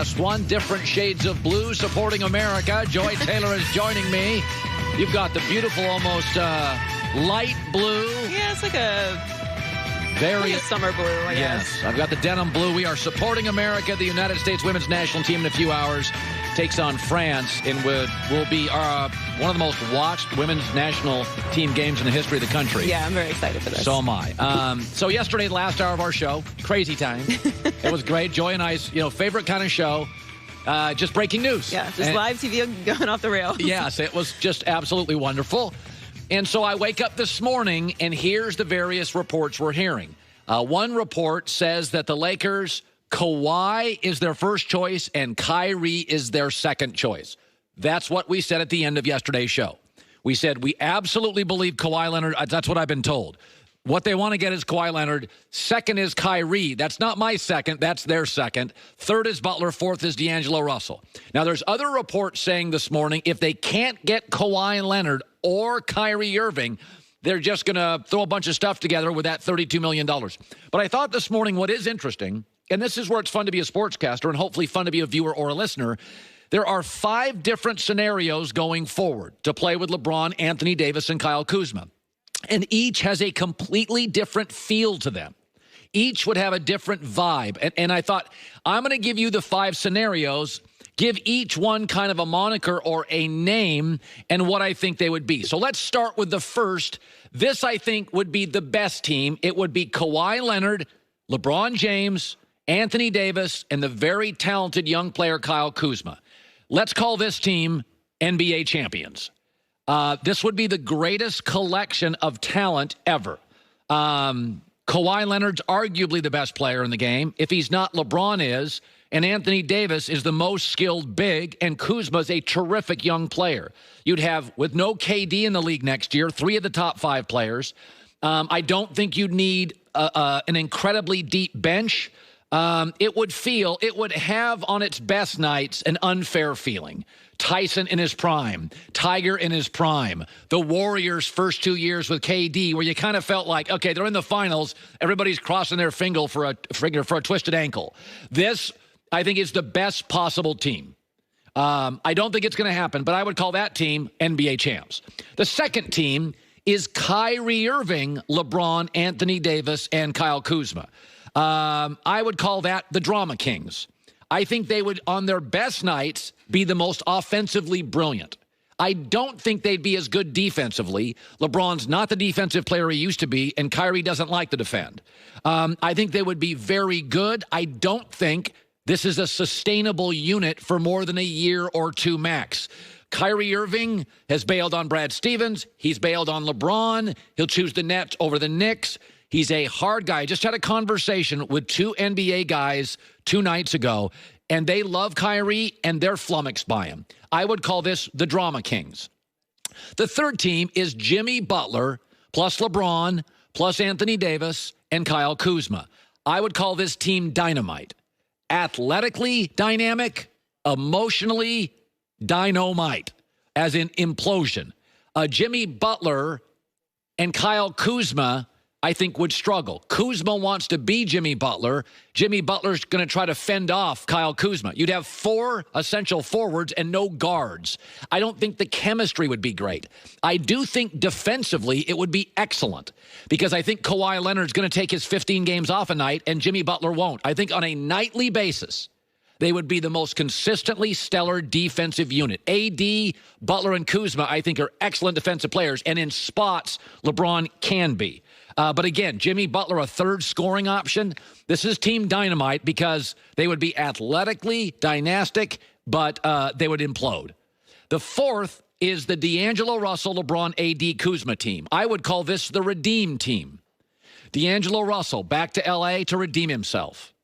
One, different shades of blue, supporting America. Joy Taylor is joining me. You've got the beautiful, almost light blue. Yeah, it's like a very summer blue, I guess. Yes, I've got the denim blue. We are supporting America. The United States women's national team in a few hours takes on France and will be one of the most watched women's national team games in the history of the country. Yeah, I'm very excited for this. So am I. So yesterday, last hour of our show, crazy time. It was great. Joy and I's, favorite kind of show. Just breaking news. Yeah, just live TV going off the rails. Yes, it was just absolutely wonderful. And so I wake up this morning, and here's the various reports we're hearing. One report says that the Lakers, Kawhi is their first choice, and Kyrie is their second choice. That's what we said at the end of yesterday's show. We said we absolutely believe Kawhi Leonard. That's what I've been told. What they want to get is Kawhi Leonard. Second is Kyrie. That's not my second. That's their second. Third is Butler. Fourth is D'Angelo Russell. Now, there's other reports saying this morning if they can't get Kawhi Leonard or Kyrie Irving, they're just going to throw a bunch of stuff together with that $32 million. But I thought this morning what is interesting, and this is where it's fun to be a sportscaster and hopefully fun to be a viewer or a listener, there are 5 different scenarios going forward to play with LeBron, Anthony Davis, and Kyle Kuzma. And each has a completely different feel to them. Each would have a different vibe. And I thought, I'm going to give you the 5 scenarios, give each one kind of a moniker or a name and what I think they would be. So let's start with the first. This, I think, would be the best team. It would be Kawhi Leonard, LeBron James, Anthony Davis, and the very talented young player Kyle Kuzma. Let's call this team NBA champions. This would be the greatest collection of talent ever. Kawhi Leonard's arguably the best player in the game. If he's not, LeBron is. And Anthony Davis is the most skilled big, and Kuzma's a terrific young player. You'd have, with no KD in the league next year, 3 of the top 5 players. I don't think you'd need an incredibly deep bench. It would have on its best nights an unfair feeling. Tyson in his prime, Tiger in his prime, the Warriors' first 2 years with KD, where you kind of felt like, okay, they're in the finals, everybody's crossing their finger for a twisted ankle. This, I think, is the best possible team. I don't think it's going to happen, but I would call that team NBA champs. The second team is Kyrie Irving, LeBron, Anthony Davis, and Kyle Kuzma. I would call that the Drama Kings. I think they would, on their best nights, be the most offensively brilliant. I don't think they'd be as good defensively. LeBron's not the defensive player he used to be, and Kyrie doesn't like to defend. I think they would be very good. I don't think this is a sustainable unit for more than a year or 2 max. Kyrie Irving has bailed on Brad Stevens. He's bailed on LeBron. He'll choose the Nets over the Knicks. He's a hard guy. I just had a conversation with 2 NBA guys 2 nights ago, and they love Kyrie, and they're flummoxed by him. I would call this the Drama Kings. The third team is Jimmy Butler, plus LeBron, plus Anthony Davis, and Kyle Kuzma. I would call this team dynamite. Athletically dynamic, emotionally dynamite, as in implosion. Jimmy Butler and Kyle Kuzma, I think, would struggle. Kuzma wants to be Jimmy Butler. Jimmy Butler's going to try to fend off Kyle Kuzma. You'd have 4 essential forwards and no guards. I don't think the chemistry would be great. I do think defensively it would be excellent because I think Kawhi Leonard's going to take his 15 games off a night and Jimmy Butler won't. I think on a nightly basis, they would be the most consistently stellar defensive unit. AD, Butler, and Kuzma, I think, are excellent defensive players, and in spots, LeBron can be. But again, Jimmy Butler, a third scoring option. This is team dynamite because they would be athletically dynastic, but they would implode. The fourth is the D'Angelo Russell, LeBron, AD, Kuzma team. I would call this the redeem team. D'Angelo Russell back to L.A. to redeem himself.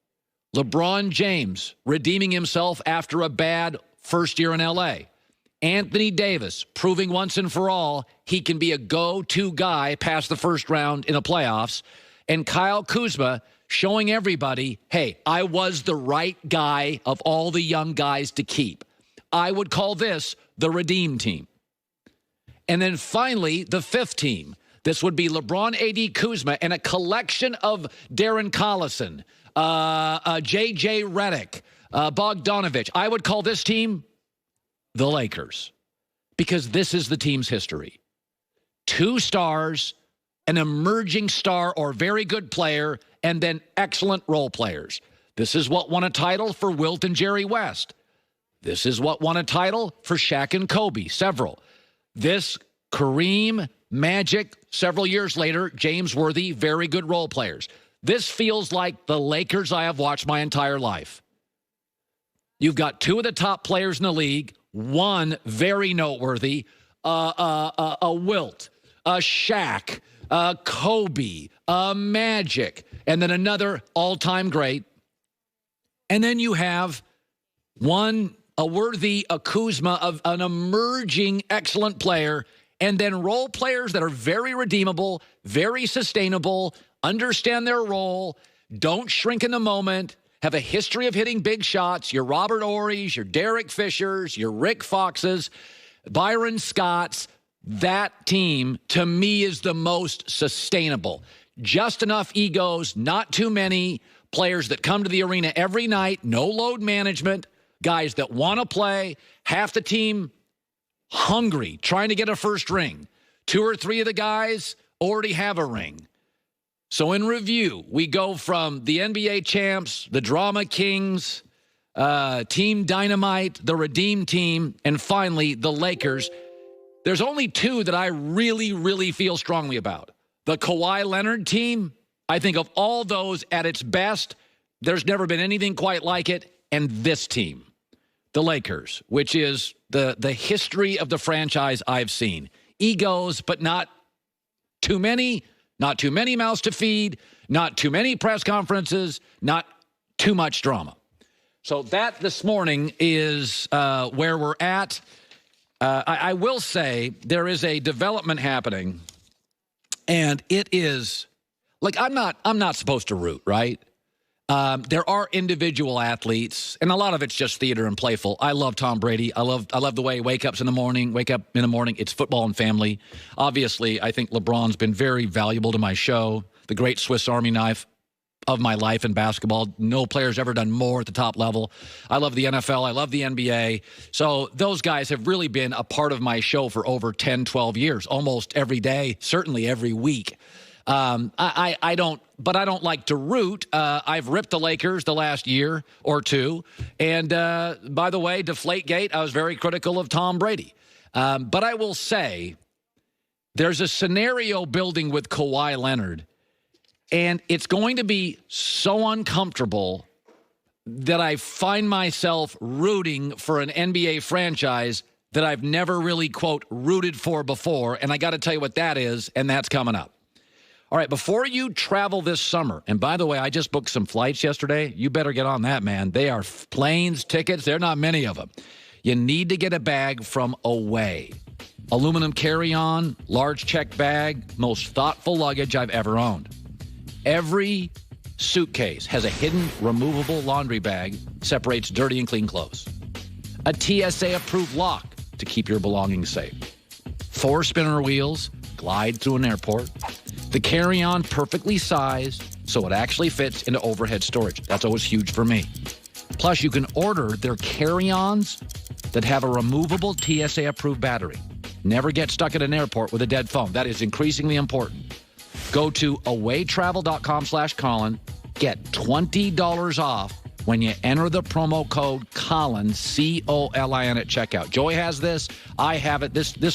LeBron James redeeming himself after a bad first year in L.A. Anthony Davis proving once and for all he can be a go-to guy past the first round in the playoffs. And Kyle Kuzma showing everybody, hey, I was the right guy of all the young guys to keep. I would call this the redeem team. And then finally, the fifth team. This would be LeBron, AD, Kuzma, and a collection of Darren Collison, J.J. Redick, Bogdanovich. I would call this team the Lakers because this is the team's history. 2 stars, an emerging star or very good player, and then excellent role players. This is what won a title for Wilt and Jerry West. This is what won a title for Shaq and Kobe, several. This, Kareem, Magic, several years later, James Worthy, very good role players. This feels like the Lakers I have watched my entire life. You've got 2 of the top players in the league, one very noteworthy, a Wilt, a Shaq, Kobe, Magic, and then another all-time great. And then you have a Worthy, a Kuzma, of an emerging excellent player, and then role players that are very redeemable, very sustainable, understand their role, don't shrink in the moment, have a history of hitting big shots. Your Robert Ory's, your Derek Fishers, your Rick Foxes, Byron Scotts. That team, to me, is the most sustainable. Just enough egos, not too many players that come to the arena every night, no load management, guys that want to play, half the team hungry, trying to get a first ring. 2 or 3 of the guys already have a ring. So in review, we go from the NBA champs, the Drama Kings, Team Dynamite, the Redeem Team, and finally the Lakers. There's only 2 that I really, really feel strongly about. The Kawhi Leonard team, I think of all those at its best, there's never been anything quite like it. And this team, the Lakers, which is the history of the franchise I've seen. Egos, but not too many. Not too many mouths to feed, not too many press conferences, not too much drama. So that this morning is where we're at. I will say there is a development happening, and it is like I'm not supposed to root, right? There are individual athletes, and a lot of it's just theater and playful. I love Tom Brady. I love the way he wake up in the morning. It's football and family. Obviously, I think LeBron's been very valuable to my show. The great Swiss Army knife of my life in basketball. No player's ever done more at the top level. I love the NFL. I love the NBA. So those guys have really been a part of my show for over 10, 12 years, almost every day, certainly every week. I don't like to root. I've ripped the Lakers the last year or 2. And by the way, Deflategate, I was very critical of Tom Brady. But I will say there's a scenario building with Kawhi Leonard, and it's going to be so uncomfortable that I find myself rooting for an NBA franchise that I've never really, quote, rooted for before. And I got to tell you what that is, and that's coming up. All right, before you travel this summer, and by the way, I just booked some flights yesterday. You better get on that, man. They are planes, tickets. There are not many of them. You need to get a bag from Away. Aluminum carry-on, large check bag, most thoughtful luggage I've ever owned. Every suitcase has a hidden removable laundry bag, separates dirty and clean clothes. A TSA-approved lock to keep your belongings safe. 4 spinner wheels, glide through an airport. The carry-on perfectly sized so it actually fits into overhead storage. That's always huge for me. Plus, you can order their carry-ons that have a removable TSA-approved battery. Never get stuck at an airport with a dead phone. That is increasingly important. Go to awaytravel.com/Colin. Get $20 off when you enter the promo code Colin, C-O-L-I-N, at checkout. Joey has this. I have it. This